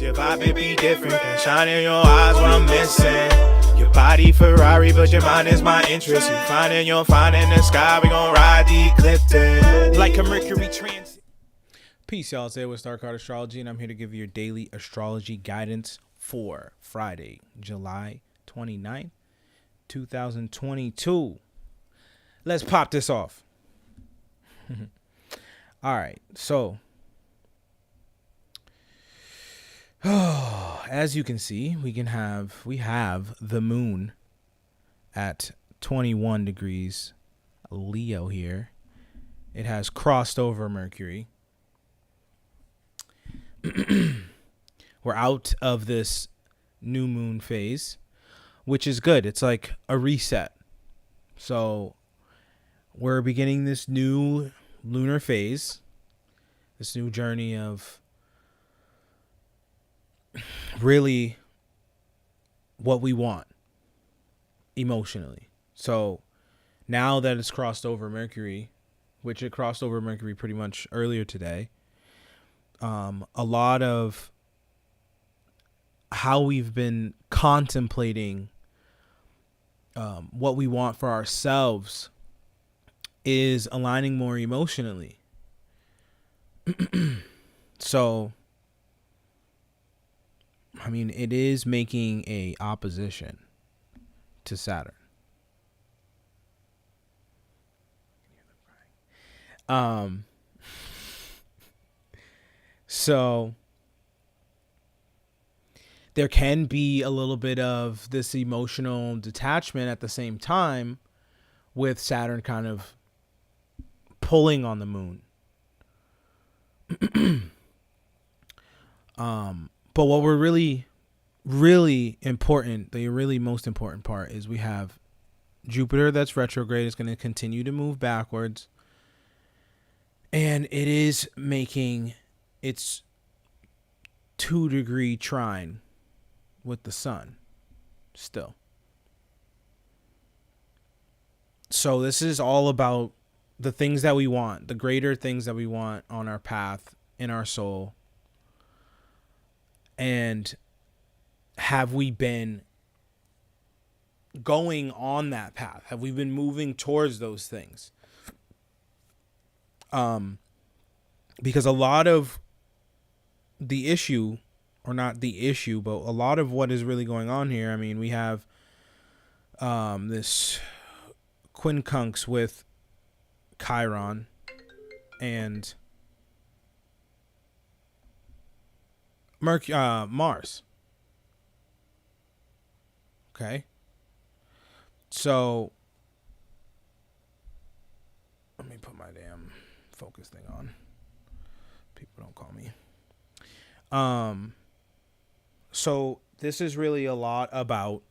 Cause your vibe it be different than shine in your eyes what I'm missing. Your body Ferrari, but your mind is my interest. You finding your find in the sky, we gon' ride the ecliptic like a Mercury transit. Peace, y'all. Today with Card Astrology, and I'm here to give you your daily astrology guidance for Friday, July 29th, 2022. Let's pop this off. All right, so as you can see, we have the moon at 21 degrees Leo here. It has crossed over Mercury. We're out of this new moon phase, which is good. It's like a reset. So we're beginning this new lunar phase, this new journey of really what we want emotionally. So now that it's crossed over Mercury, which it crossed over Mercury pretty much earlier today, a lot of how we've been contemplating what we want for ourselves is aligning more emotionally. So, I mean, it is making a opposition to Saturn. So there can be a little bit of this emotional detachment at the same time with Saturn kind of pulling on the moon. But what we're really important, the really most important part is we have Jupiter that's retrograde is going to continue to move backwards. And it is making its 2-degree trine with the sun still. So this is all about the things that we want, the greater things that we want on our path, in our soul. And have we been going on that path? Have we been moving towards those things? Because a lot of the issue, or not the issue, but a lot of what is really going on here, I mean, we have this quincunx with Chiron and Mars. Okay. So let me put my damn focus thing on. People don't call me. So this is really a lot about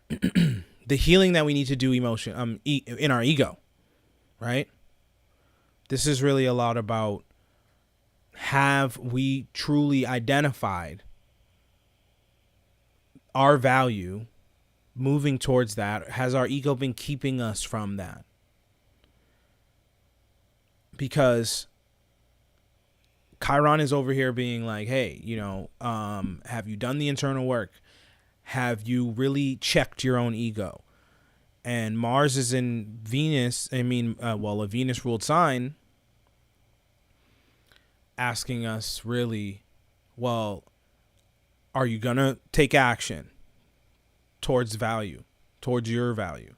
the healing that we need to do in our ego, right? This is really a lot about, have we truly identified our value, moving towards that? Has our ego been keeping us from that? Because Chiron is over here being like, hey, have you done the internal work? Have you really checked your own ego? And Mars is in Venus. A Venus ruled sign, asking us really, well, are you going to take action towards value, towards your value,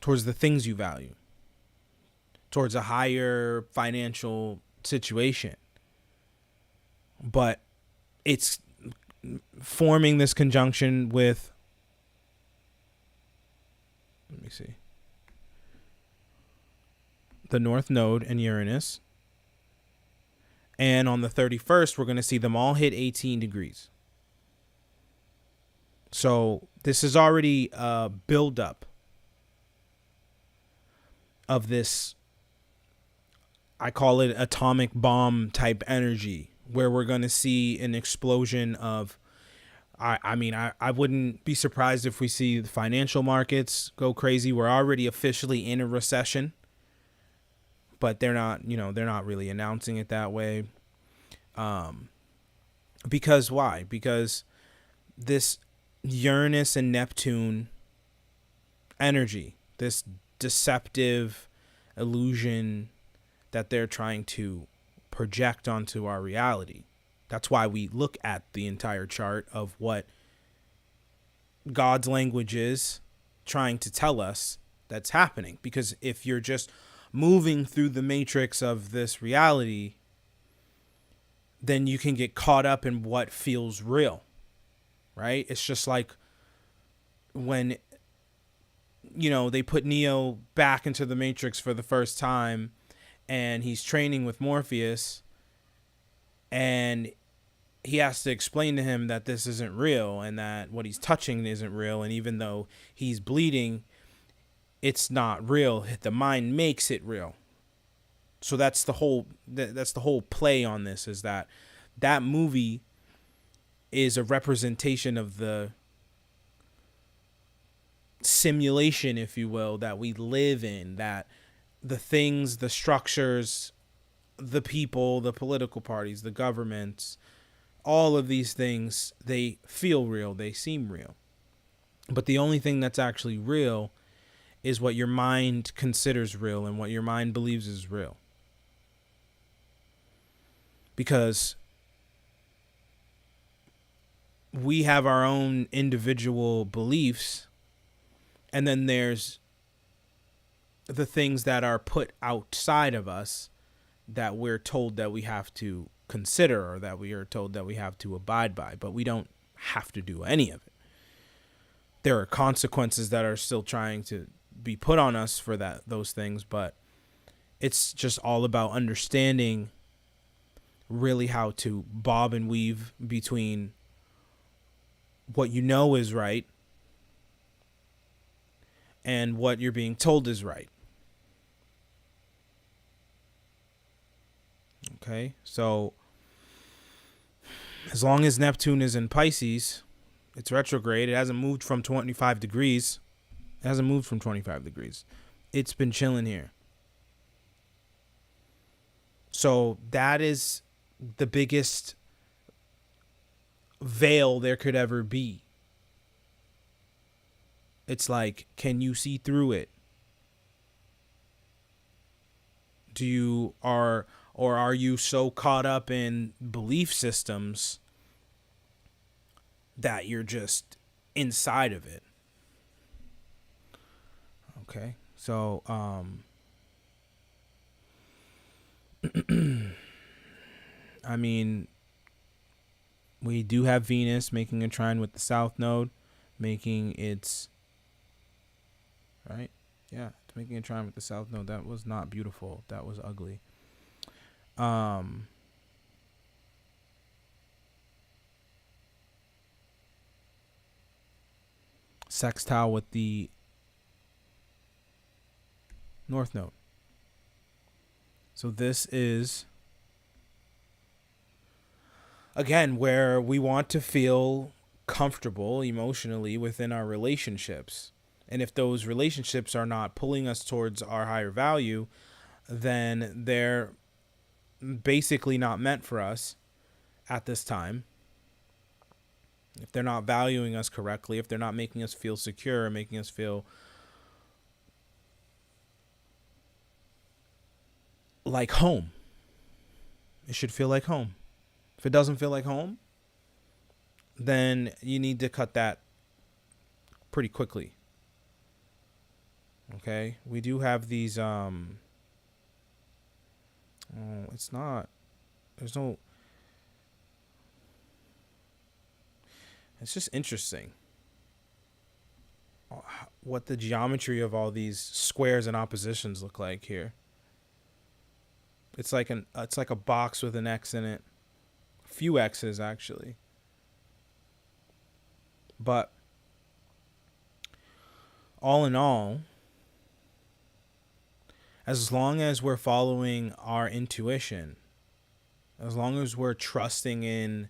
towards the things you value, towards a higher financial situation? But it's forming this conjunction with, let me see, the North Node and Uranus. And on the 31st, we're going to see them all hit 18 degrees. So this is already a buildup of this, I call it atomic bomb type energy, where we're going to see an explosion of, I wouldn't be surprised if we see the financial markets go crazy. We're already officially in a recession, but they're not really announcing it that way. Because why? Because this Uranus and Neptune energy, this deceptive illusion that they're trying to project onto our reality. That's why we look at the entire chart of what God's language is trying to tell us that's happening. Because if you're just moving through the matrix of this reality, then you can get caught up in what feels real, right? It's just like when, they put Neo back into the matrix for the first time and he's training with Morpheus and he has to explain to him that this isn't real and that what he's touching isn't real. And even though he's bleeding, it's not real. The mind makes it real. So that's the whole play on this, is that movie is a representation of the simulation, if you will, that we live in, that the things, the structures, the people, the political parties, the governments, all of these things, they feel real, they seem real. But the only thing that's actually real is what your mind considers real and what your mind believes is real. Because we have our own individual beliefs, and then there's the things that are put outside of us that we're told that we have to consider or that we are told that we have to abide by, but we don't have to do any of it. There are consequences that are still trying to be put on us for those things, but it's just all about understanding really how to bob and weave between what you know is right and what you're being told is right. Okay, so as long as Neptune is in Pisces, it's retrograde. It hasn't moved from 25 degrees. It's been chilling here. So that is the biggest veil there could ever be. It's like, can you see through it? Or are you so caught up in belief systems that you're just inside of it? Okay, so I mean, we do have Venus making a trine with the South Node, making its right. Yeah, it's making a trine with the South Node. That was not beautiful. That was ugly. Sextile with the North Node. So this is, again, where we want to feel comfortable emotionally within our relationships. And if those relationships are not pulling us towards our higher value, then they're basically not meant for us at this time. If they're not valuing us correctly, if they're not making us feel secure, making us feel like home, it should feel like home. If it doesn't feel like home, then you need to cut that pretty quickly. Okay, we do have these it's not, there's no, it's just interesting what the geometry of all these squares and oppositions look like here. It's like a box with an X in it, a few X's actually. But all in all, as long as we're following our intuition, as long as we're trusting in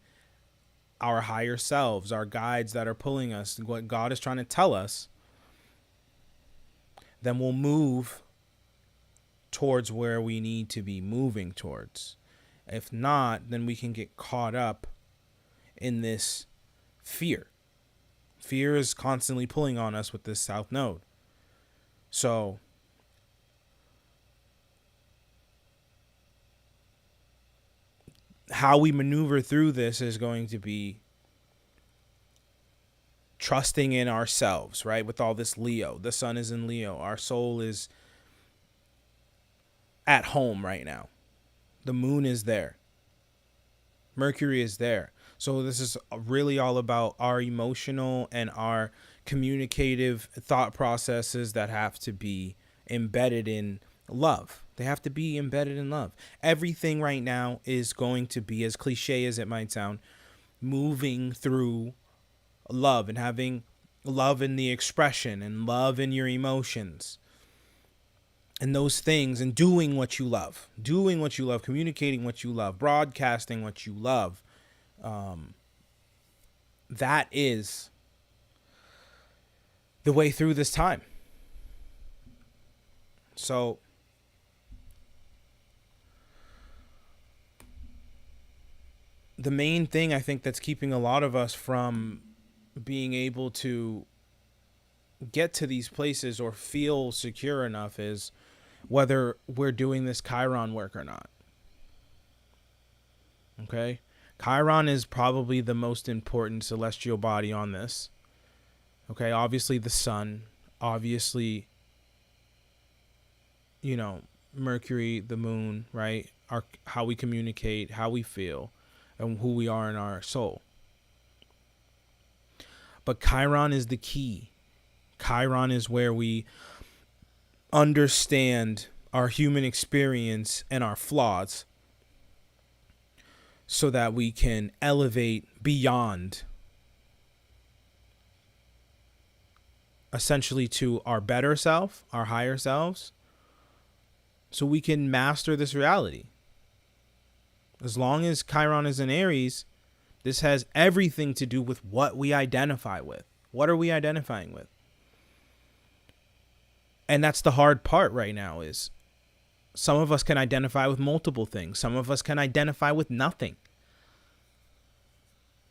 our higher selves, our guides that are pulling us, what God is trying to tell us, then we'll move towards where we need to be moving towards. If not, then we can get caught up in this fear. Fear is constantly pulling on us with this South Node. So how we maneuver through this is going to be trusting in ourselves, right? With all this Leo, the sun is in Leo. Our soul is at home right now. The moon is there. Mercury is there. So this is really all about our emotional and our communicative thought processes that have to be embedded in love. They have to be embedded in love. Everything right now is going to be, as cliche as it might sound, moving through love and having love in the expression and love in your emotions and those things, and doing what you love, communicating what you love, broadcasting what you love. That is the way through this time. So the main thing I think that's keeping a lot of us from being able to get to these places or feel secure enough is whether we're doing this Chiron work or not. Okay? Chiron is probably the most important celestial body on this. Okay? Obviously the sun, obviously, you know, Mercury, the moon, right? How we communicate, how we feel, and who we are in our soul. But Chiron is the key. Chiron is where we understand our human experience and our flaws so that we can elevate beyond, essentially, to our better self, our higher selves, so we can master this reality. As long as Chiron is in Aries, this has everything to do with what we identify with. What are we identifying with? And that's the hard part right now is some of us can identify with multiple things. Some of us can identify with nothing.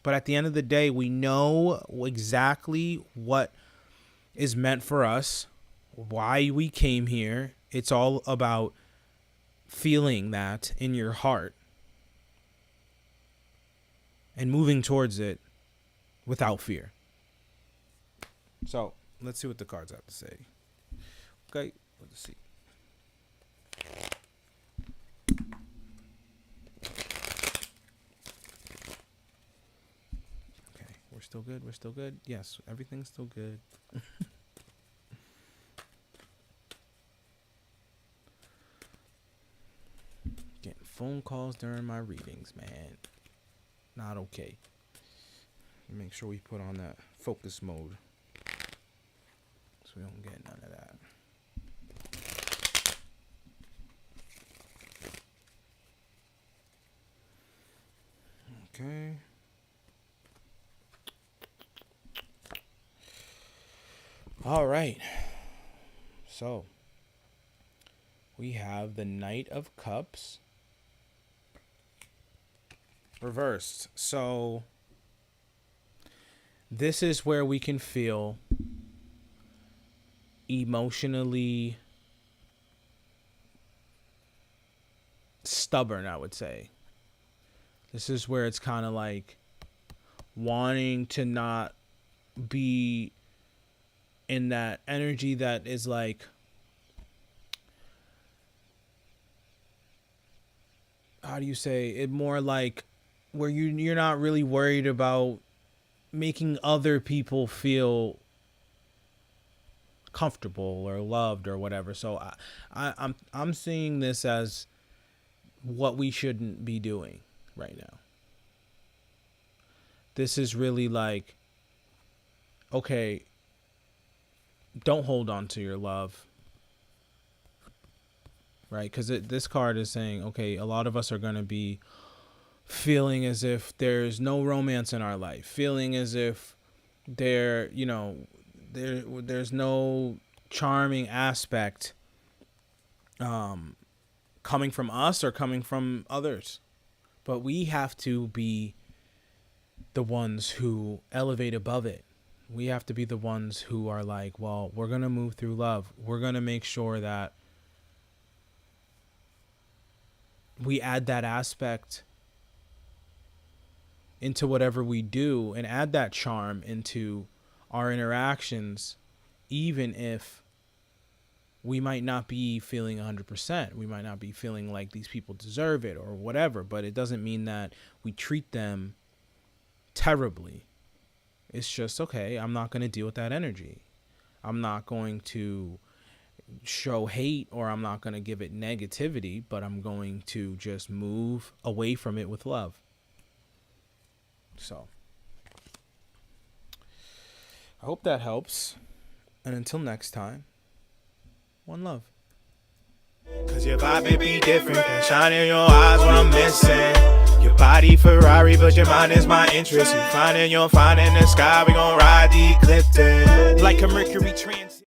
But at the end of the day, we know exactly what is meant for us, why we came here. It's all about feeling that in your heart and moving towards it without fear. So let's see what the cards have to say. Okay, let's see. Okay, we're still good. We're still good. Yes, everything's still good. Getting phone calls during my readings, man. Not okay. Make sure we put on that focus mode so we don't get none of that. Okay. All right. So we have the Knight of Cups reversed. So this is where we can feel emotionally stubborn, I would say. This is where it's kind of like wanting to not be in that energy that is like, how do you say it, more like where you're not really worried about making other people feel comfortable or loved or whatever. So I'm seeing this as what we shouldn't be doing right now. This is really like, okay, don't hold on to your love, right? Because this card is saying, okay, a lot of us are going to be feeling as if there's no romance in our life, feeling as if there's no charming aspect coming from us or coming from others. But we have to be the ones who elevate above it. We have to be the ones who are like, well, we're going to move through love. We're going to make sure that we add that aspect into whatever we do and add that charm into our interactions, even if we might not be feeling 100%. We might not be feeling like these people deserve it or whatever, but it doesn't mean that we treat them terribly. It's just, okay, I'm not going to deal with that energy. I'm not going to show hate, or I'm not going to give it negativity, but I'm going to just move away from it with love. So I hope that helps. And until next time, one love. Cause your vibe may be different, can shine in your eyes when I'm missing. Your body Ferrari, but your mind is my interest. You find in the sky, we gon' ride the eclipse like a Mercury transit.